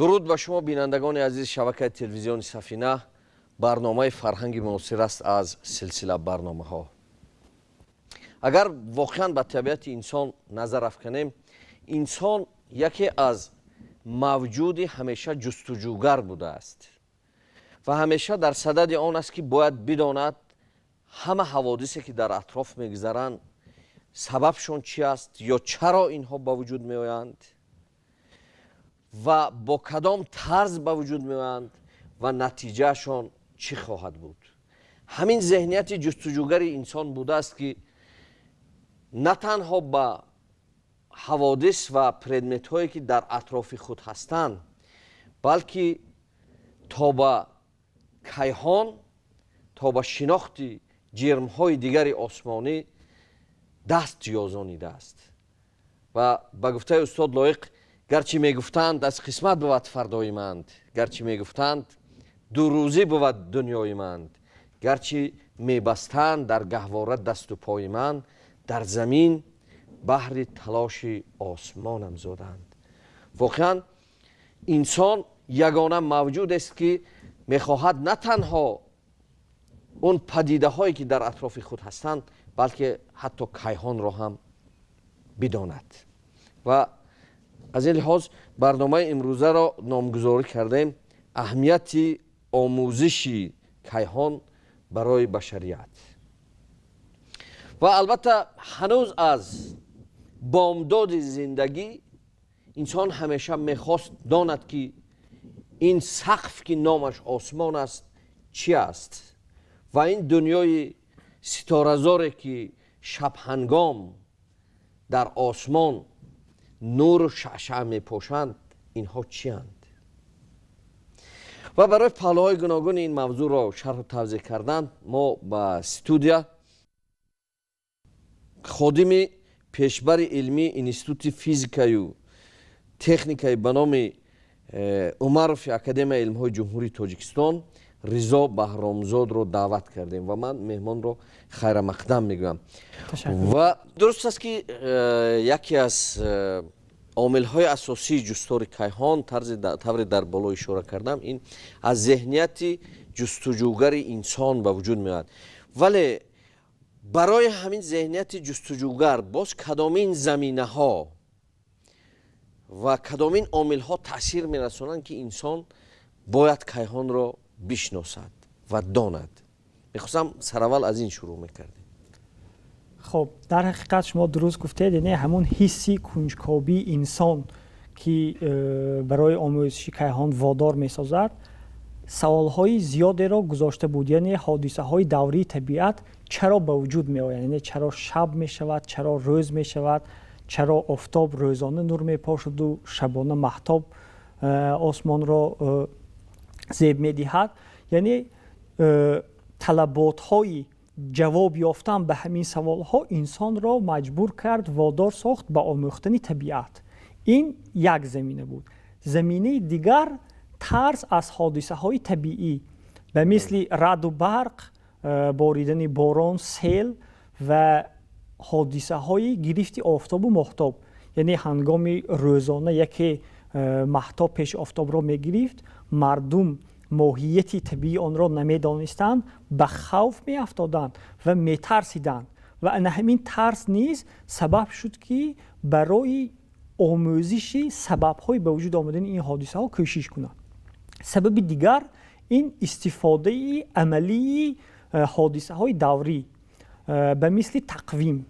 درود به شما بینندگان عزیز شبکه تلویزیون سفینه. برنامه فرهنگ معاصر است از سلسله برنامه ها. اگر واقعا به طبیعت انسان نظر افکنیم، انسان یکی از موجود همیشه جستجوگر بوده است و همیشه در صدد آن است که باید بداند همه حوادثی که در اطراف میگذرند سببشون چی است یا چرا اینها به وجود می آیند و با کدام طرز به وجود می آیند و نتیجهشون چی خواهد بود. همین ذهنیت جستجوگر انسان بوده است که نه تنها به حوادث و پردمت هایی که در اطراف خود هستند، بلکه تا به کیهان، تا به شناخت جرم های دیگر آسمانی دست یازانیده است. و به گفته استاد لایق، گرچه می گفتند از قسمت بود فردای مند، گرچه می گفتند دو روزی بود دنیای مند، گرچه می بستند در گهواره دست و پای من، در زمین بحر تلاش آسمانم زدند. واقعا انسان یگانه موجود است که می خواهد نه تنها اون پدیده هایی که در اطراف خود هستند، بلکه حتی کیهان را هم بداند. و از این لحاظ برنامه امروزه را نامگذاری کردیم اهمیت آموزش کیهان برای بشریت. و البته هنوز از بامداد زندگی انسان همیشه میخواست داند که این سقف که نامش آسمان است چی است و این دنیای ستاره‌زاری که شب هنگام در آسمان نور و شعشع میپوشند اینها چی اند. و برای پهلوهای گوناگون این موضوع را شرح و توضیح کردن، ما به استودیو خادم پیشبر علمی انستیتوت فیزیکایی و تکنیکایی به نام عمرف اکادمی علم‌های جمهوری تاجیکستان رضا بهرامزاد رو دعوت کردیم و من مهمان رو خیر مقدم میگم. و درست است که یکی از عامل‌های اساسی جستار کیهان، طور در بالا اشاره کردم، این از ذهنیت جستجوگر انسان به وجود میاد. ولی برای همین ذهنیت جستجوگر باز کدامین زمینه ها و کدامین عامل ها تاثیر میرسونند که انسان باید کیهان را بشناسد و داند. میخواستم سراول از این شروع میکردیم. خب در حقیقت شما درست گفتید، یعنی همون حسی کنجکاوی انسان که برای آموزش کیهان وادار میسازد، سوالهای زیادی را گذاشته بود. یعنی حادثه های دوری طبیعت چرا به وجود می آید، یعنی چرا شب می شود، چرا روز می شود، چرا آفتاب روزانه نور می پاشد و شبانه مهتاب آسمان را زیب می دهد. یعنی طلبات های جواب یافتن به همین سوال ها انسان را مجبور کرد، وادار ساخت به آموختن طبیعت. این یک زمینه بود. زمینه دیگر ترس از حادثه های طبیعی به مثل رعد و برق، باریدن باران، سیل و حادثه های گرفت آفتاب و ماهتاب. یعنی هنگام روزانه یکی ماهتاب پیش آفتاب را می گرفت، مردم ماهیت طبیعی آن را نمی دانستند، به خوف می افتادند و می ترسیدند و همین ترس نیز سبب شد که برای آموزش سبب های به وجود آمدن این حادثه ها کوشش کنند. سبب دیگر این استفاده عملی حادثه های دوری به مثل تقویم،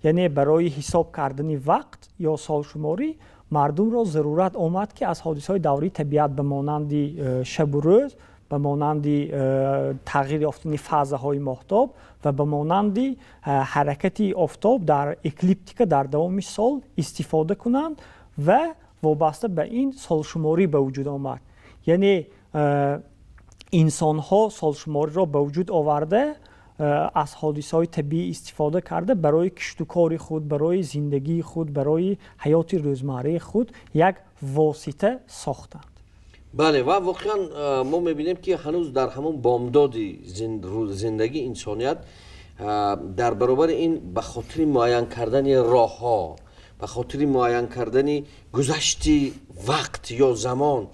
یعنی برای حساب کردن وقت یا سالشماری مردم را ضرورت آمد که از حادثه های دوری طبیعت به مانند شب و روز، به مانند تغییر یافتن فازه های ماهتاب و به مانند حرکت آفتاب در اکلیپتیک در دوام سال استفاده کنند و وابسته به این سالشماری به وجود آمد. یعنی انسان ها سالشماری را به وجود آورده، از حادثه های طبیعی استفاده کرده برای کشت و کار خود، برای زندگی خود، برای حیات روزمره خود یک واسطه ساختند. بله، و واقعا ما میبینیم که هنوز در همون بامداد زندگی انسانیت در برابر این به خاطر معین کردن راه ها، به خاطر معین کردن گذشت وقت یا زمان،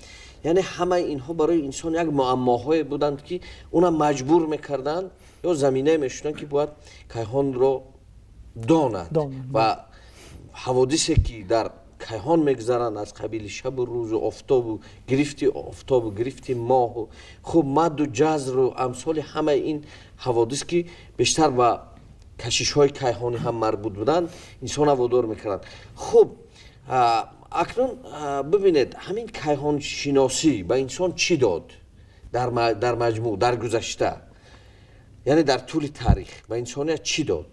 یعنی همه اینها برای انسان یک معماهای بودند که اونا مجبور میکردن یا زمینه میشدن که باید کیهان رو داند و حوادثی که در کیهان میگذرن از قبیل شب و روز و آفتاب و گرفتی ماه و خب مد و جزر و امثال همه این حوادث که بیشتر با کشش های کیهانی هم مربوط بودن انسان وادار میکردن. خب اکنون ببینید همین کیهان شناسی به انسان چی داد در مجموع در گذشته، یعنی در طول تاریخ به انسانیت چی داد؟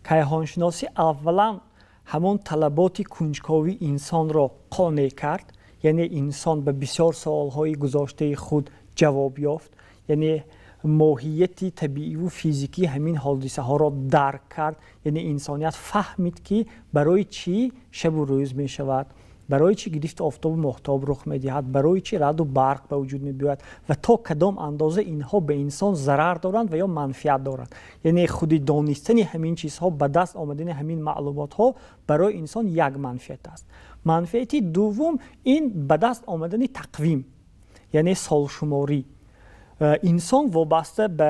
کیهان شناسی اولا همون طلبات کنجکاوی انسان را قانع کرد، یعنی انسان به بسیار سوالهای گذشته خود جواب یافت، یعنی ماهیت طبیعی و فیزیکی همین حادثه ها را درک کرد، یعنی انسانیت فهمید که برای چی شب و روز می شود، برای چی گرفت آفتاب و ماهتاب رخ می دهد، برای چی رعد و برق به وجود می بیاید و تا کدام اندازه اینها به انسان ضرر دارند و یا منفعت دارند. یعنی خود دانستن همین چیزها، به دست آمدن همین معلومات ها برای انسان یک منفعت است. منفعت دوم این به دست آمدن تقویم، یعنی سالشماری. انسان وابسته به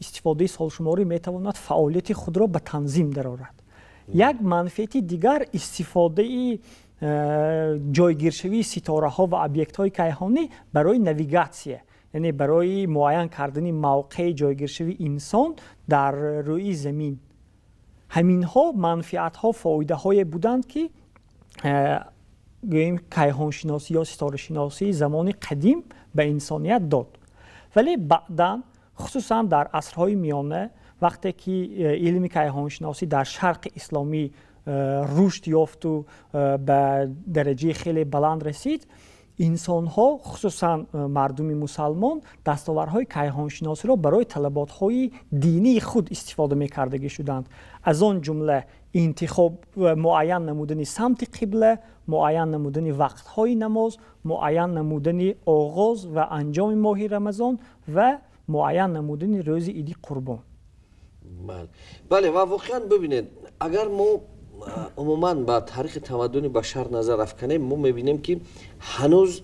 استفاده سالشماری می تواند فعالیت خود را به تنظیم درآورد. یک منفعت دیگر استفاده جایگیرشوی ستاره ها و ابیکت های کیهانی برای نویگاسیه، یعنی برای معین کردن موقع جایگیرشوی انسان در روی زمین. همین ها منفعت ها فایده های بودند که گوییم کیهان شناسی یا ستاره شناسی زمان قدیم به انسانیت داد. ولی بعداً خصوصا در عصرهای میانه وقتی که علم کیهان شناسی در شرق اسلامی رشد یافت و به درجه خیلی بلند رسید، انسان ها خصوصا مردم مسلمان دستاوردهای کیهان شناسی را برای طلبات‌های دینی خود استفاده می‌کردگی شدند. از آن جمله انتخاب معین نمودن سمت قبله، معین نمودن وقت‌های نماز، معین نمودن آغاز و انجام ماه رمضان و معین نمودن روز عید قربان. بله و واقعا ببینید اگر ما عموما با تاریخ تمدن بشر نظر افکنیم ما میبینیم که هنوز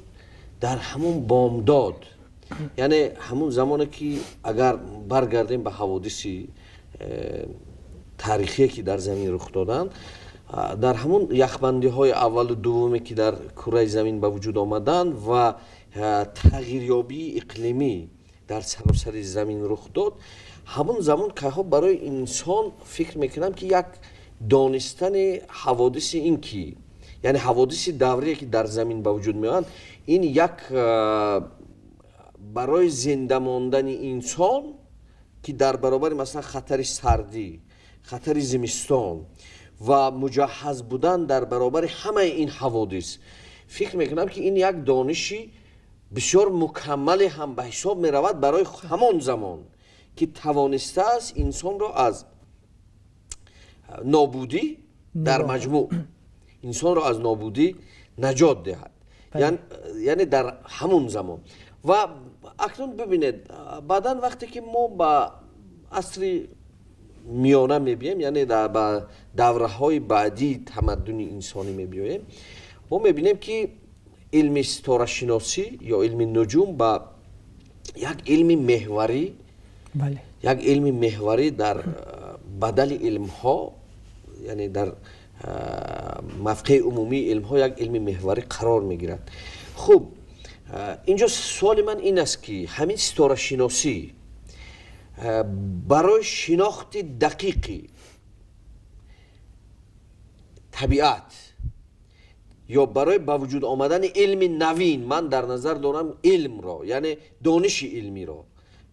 در همون بامداد، یعنی همون زمانی که اگر برگردیم به حوادثی تاریخی که در زمین رخ دادن، در همون یخبندی های اول و دومی که در کره زمین به وجود آمدن و تغییریابی اقلیمی در سراسر زمین رخ داد، همون زمان که برای انسان فکر میکنم که یک دانستن حوادث این کی، یعنی حوادث دوری که در زمین به وجود میاد، این یک برای زنده ماندن انسان که در برابر مثلا خطر سردی، خطر زمستان و مجهز بودن در برابر همه این حوادث، فکر میکنم که این یک دانشی بسیار مکمل هم به حساب می رود برای همان زمان که توانسته است انسان را از نابودی در مجموع انسان را از نابودی نجات دهد. یعنی در همون زمان. و اکنون ببینید بعدا وقتی که ما با عصر میانه میبینیم، یعنی با دوره های بعدی تمدن انسانی میبینیم، ما میبینیم که علم ستاره شناسی یا علم نجوم با یک علم محوری، یک علم محوری در بدل علم ها، یعنی در مفقه عمومی علم ها یک علم محوری قرار میگیرد. خب اینجا سوال من این است که همین ستاره شناسی برای شناخت دقیقی طبیعت یا برای با وجود آمدن علم نوین، من در نظر دارم علم را، یعنی دانش علمی را،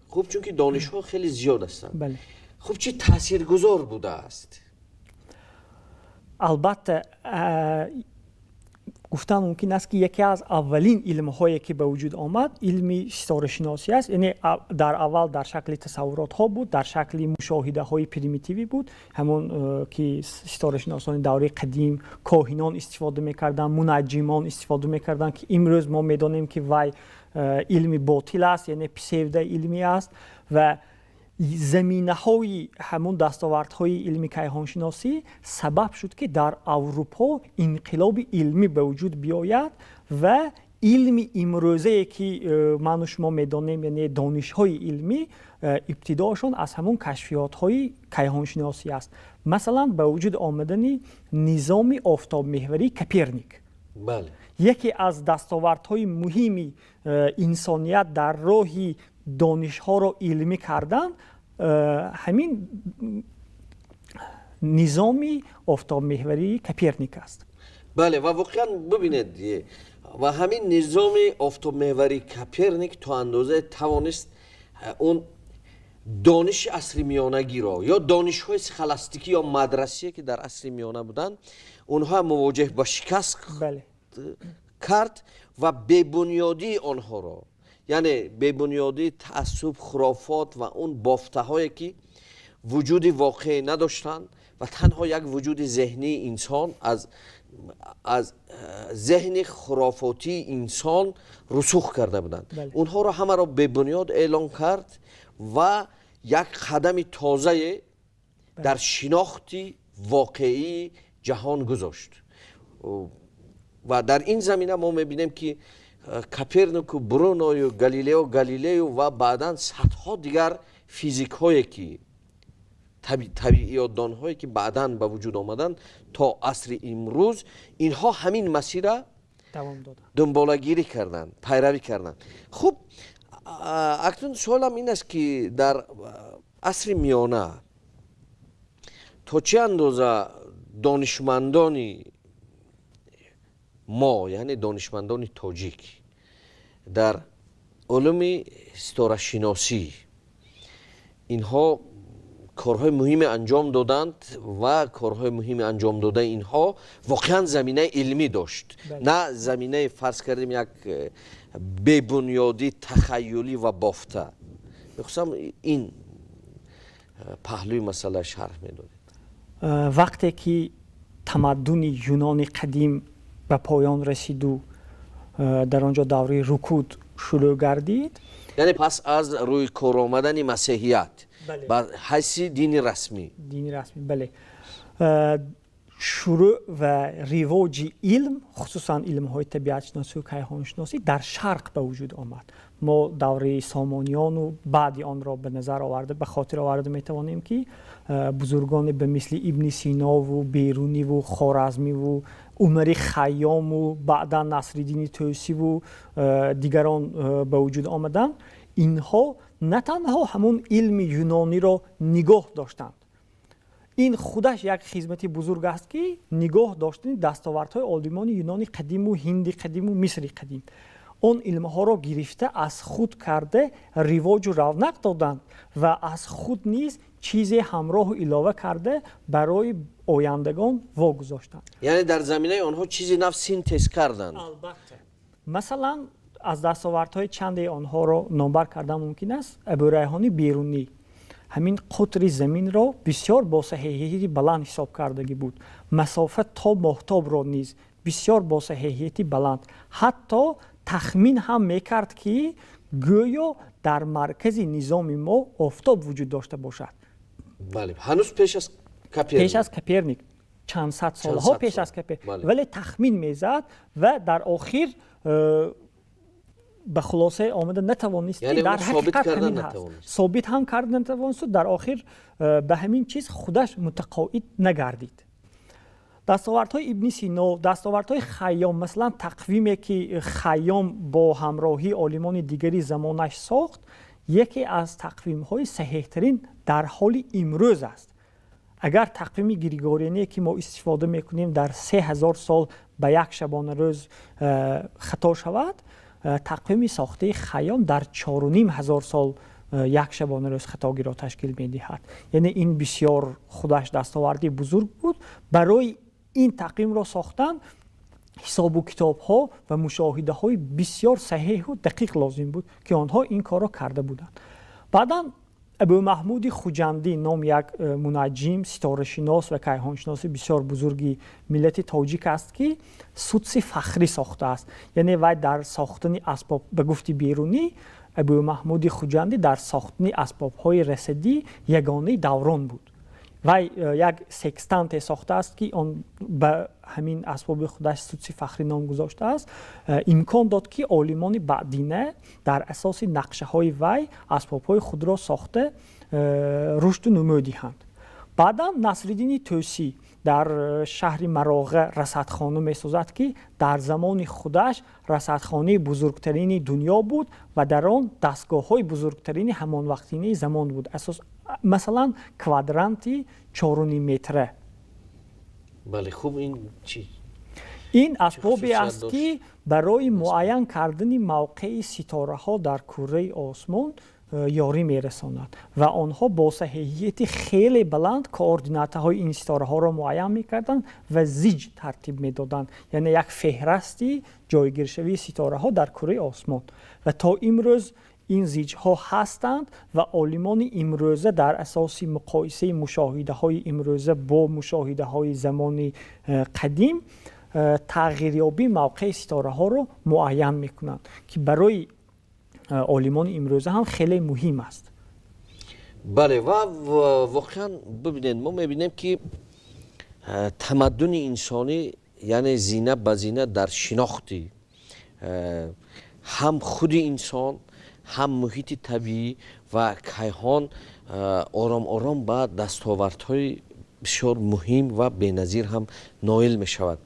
خب چون که دانش ها خیلی زیاد هستند، خب چه تاثیرگذار بوده است؟ البته گفتن ممکن است که یکی از اولین علم هایی که به وجود آمد علم ستاره شناسی است. یعنی در اول در شکل تصورات ها بود، در شکل مشاهده های پریمیتیوی بود، همون که ستاره شناسان دوره قدیم کاهنان استفاده میکردن، منجمان استفاده میکردن که امروز ما میدانیم که وای علم باطل است، یعنی پسیوده علمی است. و زمینه‌های همون دستاوردهای علمی کیهانشناسی سبب شد که در اروپا انقلاب علمی به وجود بیاید و علم امروزه که من و شما میدانیم، یعنی دانش‌های علمی، ابتداشون از همون کشفیات‌های کیهانشناسی است. مثلا به وجود آمدن نظام آفتاب محوری کپرنیک، بله، یکی از دستاوردهای مهمی انسانیت در راه دانش‌ها را علمی کردن همین نظام آفتاب محوری کپرنیک است. بله، و واقعا ببینید و همین نظام آفتاب محوری کپرنیک تا اندازه توانست اون دانش عصر میانگی را یا دانش‌های سخلاستیکی یا مدرسه که در عصر میانه بودن اونها مواجه با شکست کرد و ببنیادی آنها را، یعنی ببنیادی تعصب، خرافات و اون بافته هایی که وجود واقعی نداشتند و تنها یک وجود ذهنی انسان از ذهن خرافاتی انسان رسوخ کرده بودند. اونها را همه را به بنیاد اعلان کرد و یک قدم تازه در شناخت واقعی جهان گذاشت. و در این زمینه ما میبینیم که کپرنیک و برونو و گالیلیو و بعداً صدها دیگر فیزیک هایی که طبیعیات دان هایی که بعداً به وجود آمدن تا عصر امروز، اینها همین مسیر را دنبالگیری کردن، پیروی کردن. خب اکنون سوالم این است که در عصر میانه تا چه اندازه دانشمندان ما، یعنی دانشمندان تاجیک، در علوم ستاره شناسی اینها کارهای مهم انجام دادند و کارهای مهم انجام داده اینها واقعا زمینه علمی داشت، نه زمینه فرض کردیم یک ببنیادی تخیلی و بافته. بخصوصا این پهلوی مسئله شرح میدادید. وقتی که تمدن یونان قدیم به پایان رسید و در آنجا دوره رکود شروع گردید، یعنی پس از روی کار آمدن مسیحیت به حیث دین رسمی، بله، شروع و رواج علم، خصوصا علم های طبیعت شناسی و کیهان شناسی در شرق به وجود آمد. ما دوره سامانیان و بعد آن را به نظر آورده، به خاطر آورده میتوانیم که بزرگان به مثل ابن سینا و بیرونی و خوارزمی و عمر خیام و بعدا نصرالدین طوسی و دیگران به وجود آمدن. اینها نه تنها همون علم یونانی را نگاه داشتند، این خودش یک خدمت بزرگ است که نگاه داشتن دستاوردهای عالمان یونانی قدیم و هندی قدیم و مصری قدیم، اون علمها را گرفته از خود کرده رواج و رونق دادند و از خود نیز چیزی همراه و علاوه کرده برای آیندگان واگذاشتند. یعنی در زمینه آنها چیزی نو سینتز کردند. البته مثلا از دستاوردهای چند آنها را نامبر کردن ممکن است. ابوریحان بیرونی همین قطر زمین را بسیار با صحیحیت بلند حساب کردگی بود، مسافت تا ماهتاب را نیز بسیار با صحیحیت بلند، حتی تخمین هم میکرد که گویا در مرکز نظام ما آفتاب وجود داشته باشد. بله، هنوز پیش از کپرنیک چند صد سالها پیش از کپرنیک، ولی تخمین میزد و در آخر به خلاصه آمده نتوانست، یعنی در حقیقت همین هست، ثابت هم کردن نتوانست، در آخر به همین چیز خودش متقاعد نگردید. دستاوردهای ابن سینا، دستاوردهای خیام، مثلا تقویمی که خیام با همراهی عالمان دیگری زمانش ساخت، یکی از تقویم‌های صحیح‌ترین در حال امروز است. اگر تقویم گریگوریانی که ما استفاده میکنیم در 3000 سال به یک شبانه روز خطا شود، تقویم ساخته خیام در 4500 سال یک شبانه روز خطاگی را تشکیل میدهد. یعنی این بسیار خودش دستاوردی بزرگ بود. برای این تقویم را ساختن حساب و کتاب ها و مشاهده های بسیار صحیح و دقیق لازم بود که آنها این کار را کرده بودند. بعدا ابو محمود خوجندی نام یک منجم، ستاره شناس و کیهان شناس بسیار بزرگی ملت تاجیک است که سدس فخری ساخته است. یعنی وی در ساختن اسباب به گفت بیرونی ابو محمود خوجندی در ساختن اسباب‌های رسیدی یگانه دوران بود. و یک سکستانت ساخته است که آن به همین اسباب خودش سوتسی فخری نام گذاشته است. امکان داد که عالمان بعدینه در اساس نقشه های وی اسباب‌های خود را ساخته رشد و نمو دهند. بعدا نصرالدین طوسی در شهر مراغه رصدخانه می‌سازد که در زمان خودش رصدخانه بزرگترین دنیا بود و در آن دستگاه‌های بزرگترین همان وقتینه زمان بود. اساس مثلا کوادرانتی 4.5 متره. بله خوب این چی؟ این اسبابی است که برای معین کردن موقع ستاره ها در کره آسمان یاری میرساند و آنها با صحیحیت خیلی بلند کوردینات های این ستاره ها را معین میکردند و زیج ترتیب میدادند، یعنی یک فهرستی جایگیر شوی ستاره ها در کره آسمان و تا امروز این زیج ها هستند و عالمان امروزه در اساس مقایسه مشاهده های امروزه با مشاهده های زمان قدیم تغییریابی موقع ستاره ها رو معین میکنند که برای عالمان امروزه هم خیلی مهم است. بله و واقعا ببینید ما میبینیم که تمدن انسانی یعنی زینه به زینه در شناختی هم خود انسان هم محیط طبیعی و کیهان آرام آرام به دستاوردهای بسیار مهم و بی‌نظیر هم نائل می شود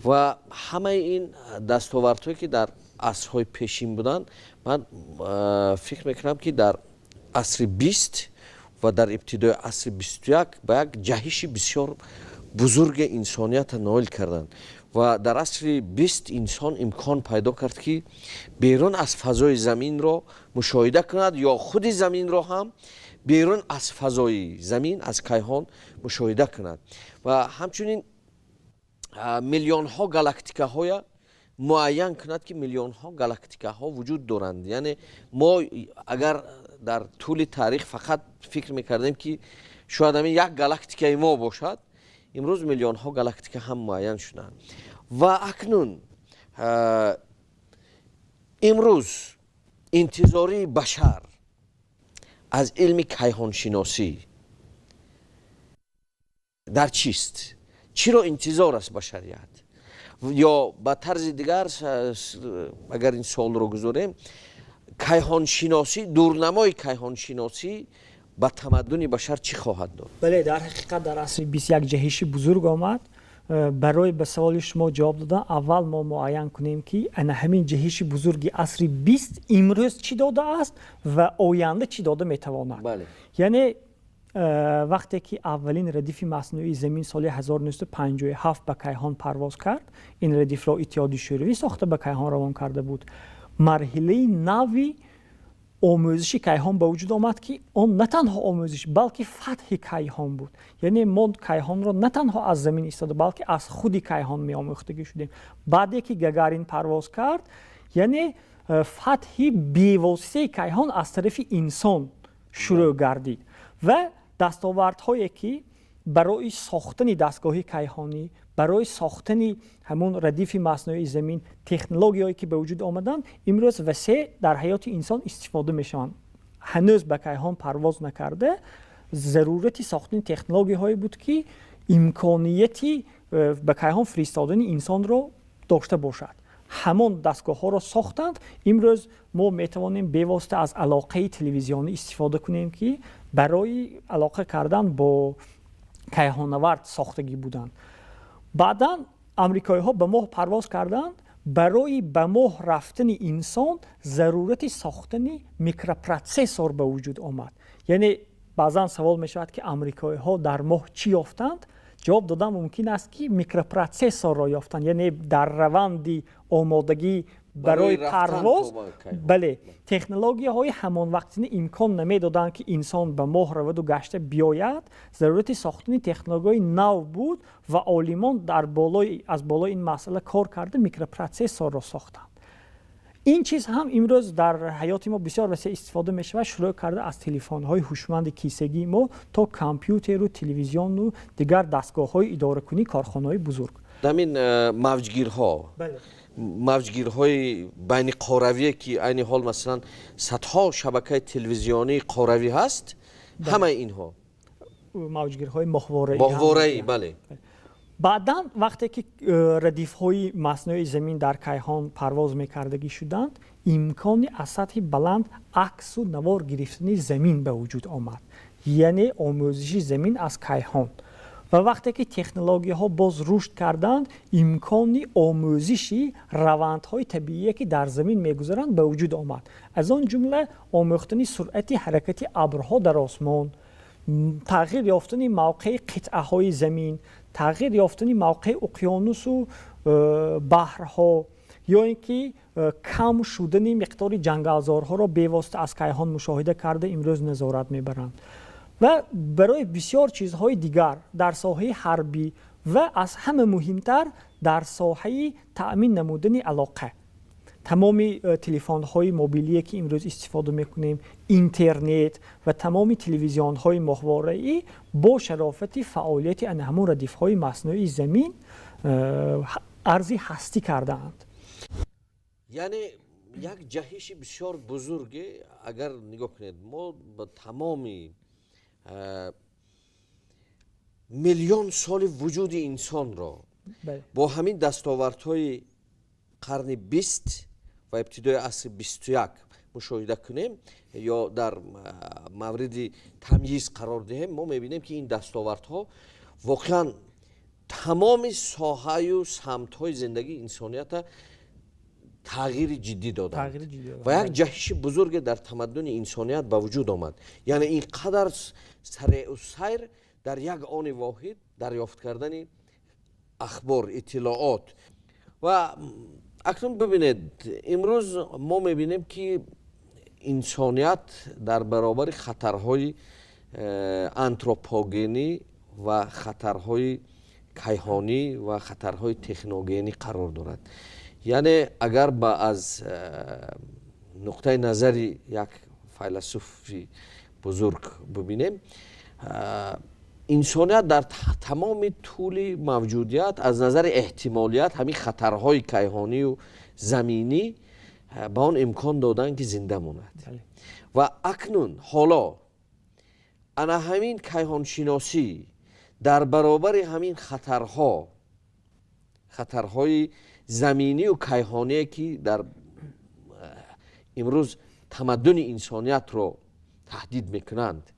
و همه این دستاوردهایی که در عصرهای پیشین بودن من فکر میکنم که در عصر 20 و در ابتدای عصر 21 به یک جهش بسیار بزرگ انسانیت نائل کردند و در عصر 20 انسان امکان پیدا کرد که بیرون از فضای زمین را مشاهده کند یا خود زمین را هم بیرون از فضای زمین از کیهان مشاهده کند و همچنین میلیون ها گالاکتیکا های معین کند که میلیون ها گالاکتیکا ها وجود دارند. یعنی ما اگر در طول تاریخ فقط فکر میکردیم که شاید همین یک گالاکتیکای ما باشد، امروز میلیون ها گالاکتیکا هم معین شدند و اکنون امروز انتظاری بشر از علم کیهان شناسی در چیست؟ چی را انتظار است بشریت؟ یا به طرز دیگر اگر این سوال رو گذاریم کیهان شناسی، دورنمای کیهان شناسی به تمدن بشر چی خواهد داد؟ بله در حقیقت در عصر 21 جهش بزرگ آمد. برای به سوال شما جواب دادن اول ما معین کنیم که همین جهش بزرگی عصر 20 امروز چی داده است و آینده چی داده میتواند. بله. یعنی وقتی که اولین ردیف مصنوعی زمین سال 1957 به کیهان پرواز کرد، این ردیف را اتحادیه شوروی ساخته به کیهان روان کرده بود. مرحله نوی آموزش کیهان به وجود آمد که آن نه تنها آموزش بلکه فتح کیهان بود. یعنی ما کیهان را نه تنها از زمین ایستاده بلکه از خود کیهان می آموختگی شدیم. بعدی که گگارین پرواز کرد یعنی فتح بی‌واسطه کیهان از طرف انسان شروع گردید و دستاوردهایی که برای ساختن دستگاه کیهانی، برای ساختن همون ردیف مصنوعی زمین، تکنولوژیایی که به وجود آمدن امروز وسیع در حیات انسان استفاده میشوند. هنوز به کیهان پرواز نکرده، ضرورتی ساختن تکنولوژی هایی بود که امکانیتی به کیهان فرستادن انسان رو داشته باشد. همون دستگاه ها را ساختند. امروز ما میتوانیم به واسطه از علاقه تلویزیونی استفاده کنیم که برای علاقه کردن با کیهانورد ساختگی بودند. بعدا امریکایی ها به ماه پرواز کردند. برای به ماه رفتن انسان ضرورت ساختن میکروپروسسور به وجود آمد. یعنی بعضا سوال می شود که امریکایی ها در ماه چی یافتند؟ جواب دادن ممکن است که میکروپروسسور را یافتند، یعنی در روند آمادگی برای پرواز. بله، تکنولوژی های همان وقتی امکان نمیدادند که انسان به ماه رود و گشته بیاید. ضرورت ساختن تکنولوژی نو بود و عالمان در از بالای این مسئله کار کرده میکروپروسسور را ساختند. این چیز هم امروز در حیات ما بسیار وسیع استفاده میشه و شروع کرده از تلفن های هوشمند کیسگی ما تا کامپیوتر و تلویزیون و دیگر دستگاه های اداره کنی کارخانه های بزرگ. همین موجگیرها بله. موجگیرهای بین قارویه که این حال مثلا صدها شبکه تلویزیونی قاروی هست، همه اینها موجگیرهای ماهواره‌ای. ماهواره‌ای، بله. بعداً وقتی که ردیف‌های مصنوعی زمین در کیهان پرواز می‌کردگی شدند، امکانی از سطح بلند عکس و نوار گرفتن زمین به وجود آمد، یعنی آموزش زمین از کیهان. و وقتی که تکنولوژی‌ها باز رشد کردند، امکانی آموزشی روندهای طبیعی که در زمین می‌گذرند به وجود آمد. از آن جمله آموختن سرعت حرکت ابرها در آسمان، تغییر یافتن موقع قطعه‌های زمین، تغییر یافتن موقع اقیانوس و بحرها، یا اینکه کم شدن مقدار جنگ‌آزارها را بی‌واسطه از کیهان مشاهده کرده امروز نظارت می‌برند. و برای بسیار چیزهای دیگر در ساحه حربی و از همه مهمتر در ساحه تأمین نمودن علاقه، تمام تلفن‌های موبیلی که امروز استفاده می‌کنیم، اینترنت و تمام تلویزیون‌های ماهواره‌ای با شرافت فعالیت همون ردیف‌های مصنوعی زمین ارزی هستی کردند. یعنی یک جهش بسیار بزرگه. اگر نگاه کنید ما با تمامی میلیون سال وجود انسان را با همین دستاوردهای قرن 20 و ابتدای عصر 21 مشاهده کنیم یا در مورد تمییز قرار دهیم، ما میبینیم که این دستاوردها واقعا تمام ساحه و سمت‌های زندگی انسانیت تغییر جدی دادند و یک جهش بزرگ در تمدن انسانیت به وجود آمد. یعنی اینقدر سریع و سیر در یک آن واحد دریافت کردن اخبار، اطلاعات. و اکنون ببینید امروز ما میبینیم که انسانیت در برابر خطرهای آنتروپوگنی و خطرهای کیهانی و خطرهای تکنوگنی قرار دارد. یعنی اگر با از نقطه نظر یک فیلسوفی بزرگ ببینیم، انسانیت در تمام طول موجودیت از نظر احتمالیت همین خطرهای کیهانی و زمینی به آن امکان دادن که زنده ماند. و اکنون حالا انا همین کیهان شناسی در برابر همین خطرهای زمینی و کیهانی که در امروز تمدن انسانیت رو تهدید میکنند،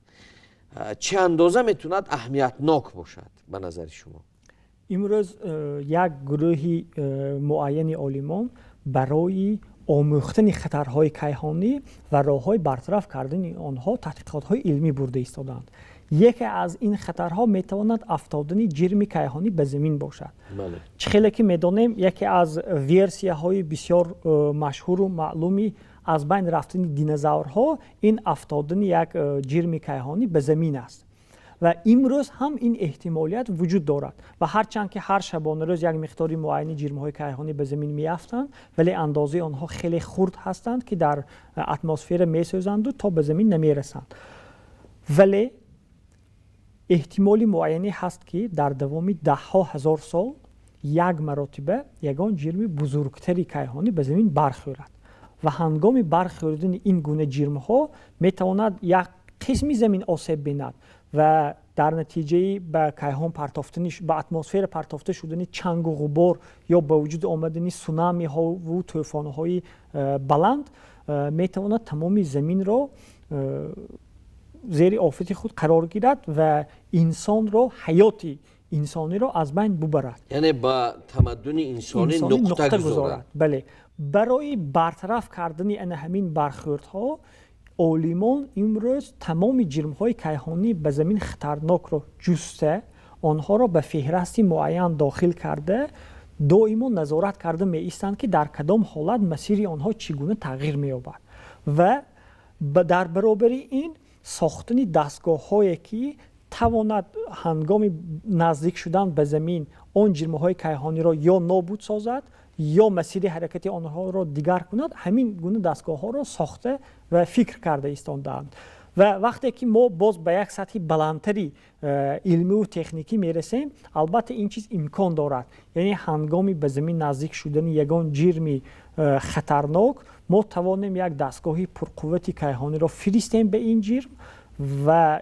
چه اندازه میتوند اهمیتناک باشد به نظر شما؟ امروز یک گروه معین عالمان برای آموختن خطرهای کیهانی و راههای برطرف کردن آنها تحقیقات‌های علمی برده ایستادند. یکی از این خطرها میتواند افتادن جرم کیهانی به زمین باشد. چخیلی که میدانیم یکی از ورسیه‌های بسیار مشهور و معلومی از بین رفتن دینوزورها این افتادن یک جرم کیهانی به زمین است و امروز هم این احتمالیت وجود دارد و هرچند که هر شبانه روز یک مقداری معین جرم‌های کیهانی به زمین میافتند، ولی اندازه آنها خیلی خرد هستند که در اتمسفر میسوزند و تا به زمین نمیرسند. ولی احتمالی معینی هست که در دوام 10,000 سال یک مرتبه یگان جرم بزرگتری کیهانی به زمین برخورد و هنگام برخوردن این گونه جرم‌ها میتواند یک قسمی زمین آسیب بیند و در نتیجه به کیهان پرتافتن به اتمسفر پرتافته شدن چنگ و غبار یا به وجود آمدن سونامی ها و طوفان های بلند میتواند تمام زمین را زیر آفت خود قرار گیرد و انسان را، حیات انسانی را از بین ببرد. یعنی با تمدن انسانی نقطه گذارد. بله. برای برطرف کردن این همین برخوردها عالمان امروز تمام جرم‌های کیهانی به زمین خطرناک را جسته، آنها را به فهرستی معین داخل کرده، دائما نظارت کرده می ایستند که در کدام حالت مسیر آنها چگونه تغییر می‌یابد و در برابر این ساختن دستگاه‌هایی که تواند هنگام نزدیک شدن به زمین آن جرم‌های کیهانی را یا نابود سازد یا مسیر حرکت آنها را دیگر کند، همین گونه دستگاه‌ها را ساخته و فکر کرده ایستاندند و وقتی که ما باز به یک سطح بلندتری علمی و تکنیکی میرسیم، البته این چیز امکان دارد. یعنی هنگامی به زمین نزدیک شدن یگان جرم خطرناک، ما توانیم یک دستگاه پرقوت کیهانی را فرستیم به این جرم و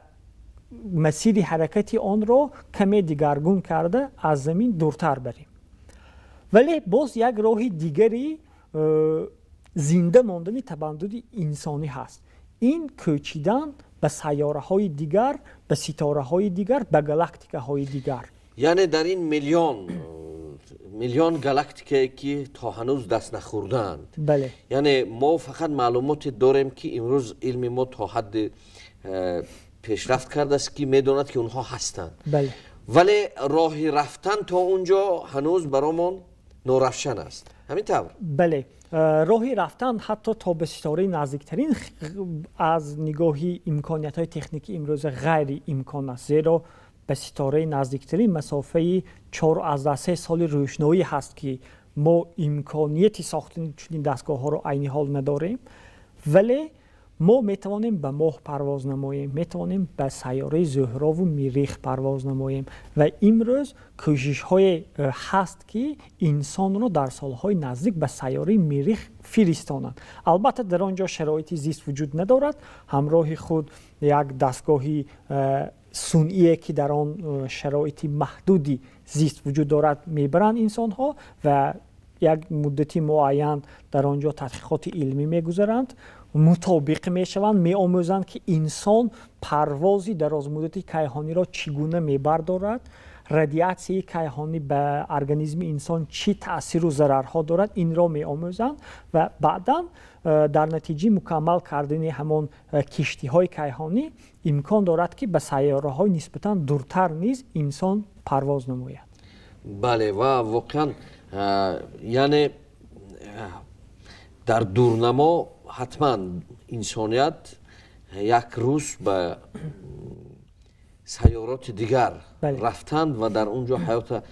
مسیر حرکت آن را کمی دیگرگون کرده از زمین دورتر بریم. ولی باز یک راه دیگری زنده ماندن تمدن انسانی هست. این کوچیدن به سیاره های دیگر، به ستاره های دیگر، به گالاکتیکه های دیگر. یعنی در این میلیون گالاکتیکه که تا هنوز دست نخوردند. بله. یعنی ما فقط معلومات داریم که امروز علم ما تا حد پیشرفت کرده است که میداند که اونها هستند. بله. ولی راه رفتن تا اونجا هنوز برامون نورافشن است. همین طور؟ بله. راهی رفتن حتی تا به ستاره نزدیکترین از نگاهی امکانیت های تکنیکی امروز غیر امکان است، زیرا به ستاره نزدیکترین مسافه 4 سال روشنایی هست که ما امکانیتی ساختن چنین دستگاه ها رو عین حال نداریم. ولی ما میتوانیم به ماه پرواز نماییم، میتوانیم به سیاره زهره و مریخ پرواز نماییم و امروز کوشش های هست که انسان رو در سالهای نزدیک به سیاره مریخ فرستانند. البته در آنجا شرایط زیست وجود ندارد، همراه خود یک دستگاهی صنعی که در آن شرایط محدودی زیست وجود دارد میبرند انسان ها و یک مدتی معین در آنجا تحقیقات علمی میگذارند، مطابق میشوند، میآموزند که انسان پروازی دراز مدتی کیهانی را چگونه میبردارد، رادیاسیون کیهانی به ارگانیسم انسان چی تاثیر و ضررها دارد، این را میآموزند و بعدا در نتیجه مکمل کردن همان کشتی های کیهانی امکان دارد که به سیاره های نسبتا دورتر نیز انسان پرواز نماید. بله و واقعا یعنی در دورنما حتما انسانیت یک روز به سیارات دیگر رفتند و در اونجا حیات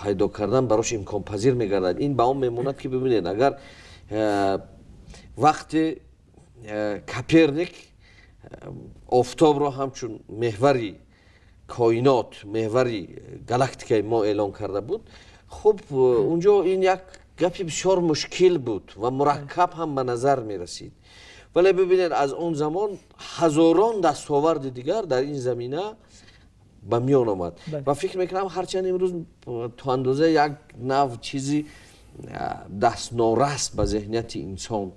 پیدا کردن براش امکان پذیر میگردد. این به اون میموند که ببینید اگر وقتی کپرنیک آفتاب را همچون محوری کائنات، محوری گالاکتیکای ما اعلان کرده بود، خب اونجا این یک گپی بسیار مشکل بود و مرکب هم به نظر می رسید. ولی ببینید از اون زمان هزاران دستاورد دیگر در این زمینه به میان آمد و فکر میکنم هرچند امروز تا اندازه یک نوع چیزی دست نارس به ذهنیت انسان،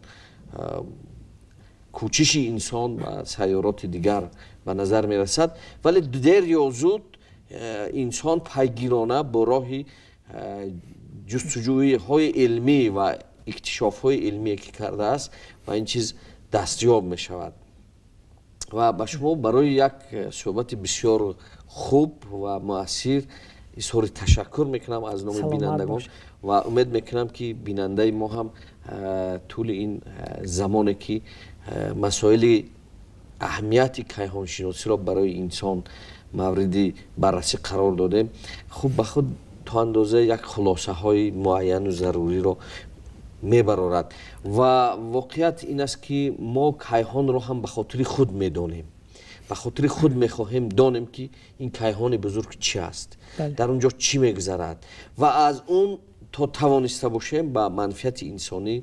کوچش انسان و سیارات دیگر به نظر می رسد، ولی دیر یا زود انسان پیگیرانه با راه جستجوی های علمی و اکتشاف های علمی که کرده است و این چیز دستیاب می شود. و به شما برای یک صحبت بسیار خوب و مؤثر اظهار تشکر میکنم از نام بینندگان و امید میکنم که بیننده ما هم طول این زمانی که مسائل اهمیت کیهان شناسی را برای انسان موردی بررسی قرار دادیم، خوب به خود تا اندازه یک خلاصه های معین و ضروری را میبرارد و واقعیت این است که ما کیهان را هم به خاطر خود میدانیم، به خاطر خود میخواهیم دانیم که این کیهان بزرگ چی است، در اونجا چی میگذرد و از اون تا توانسته باشیم به منفعت انسانی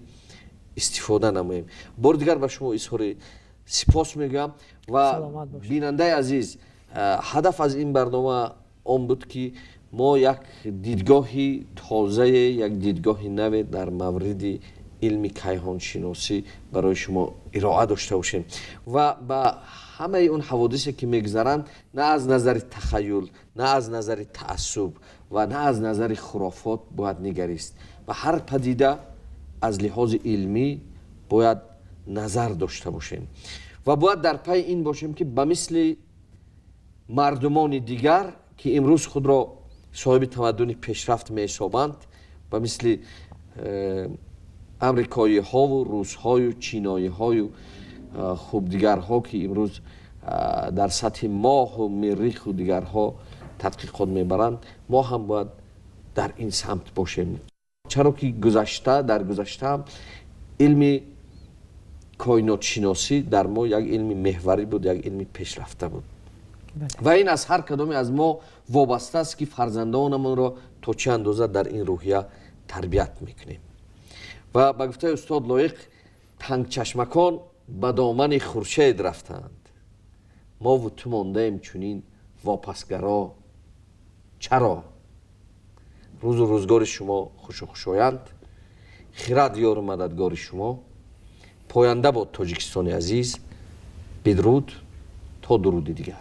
استفاده نماییم. بار دیگر به شما اظهار سپاس میگم و بیننده عزیز، هدف از این برنامه آن بود که ما یک دیدگاهی تازه، یک دیدگاهی نو در مورد علم کیهان شناسی برای شما ارائه داشته باشیم و به همه اون حوادثی که میگذرند نه از نظر تخیل، نه از نظر تعصب و نه از نظر خرافات باید نگریست و هر پدیده از لحاظ علمی باید نظر داشته باشیم و باید در پی این باشیم که به مثل مردمان دیگر که امروز خود را صاحب تمدن پیشرفت می حسابند، به مثل امریکایی ها و روس های و چینایی های و خوب دیگرها که امروز در سطح ماه و مریخ و دیگرها تحقیقات میبرند، ما هم باید در این سمت باشیم. چرا که در گذشته علم کائنات شناسی در ما یک علم محوری بود، یک علم پیشرفته بود بله. و این از هر کدام از ما وابسته است که فرزندانمون را تا چه اندازه در این روحیه تربیت میکنیم. و به گفته استاد لایق، تنگ چشمکان به دامن خورشید رفتند، ما و تو مانده ایم چنین واپسگرا چرا؟ روز و روزگار شما خوش و خوشایند، خیرات یار و مددگار شما. پاینده با تاجیکستان عزیز. بدرود تا درود دیگر.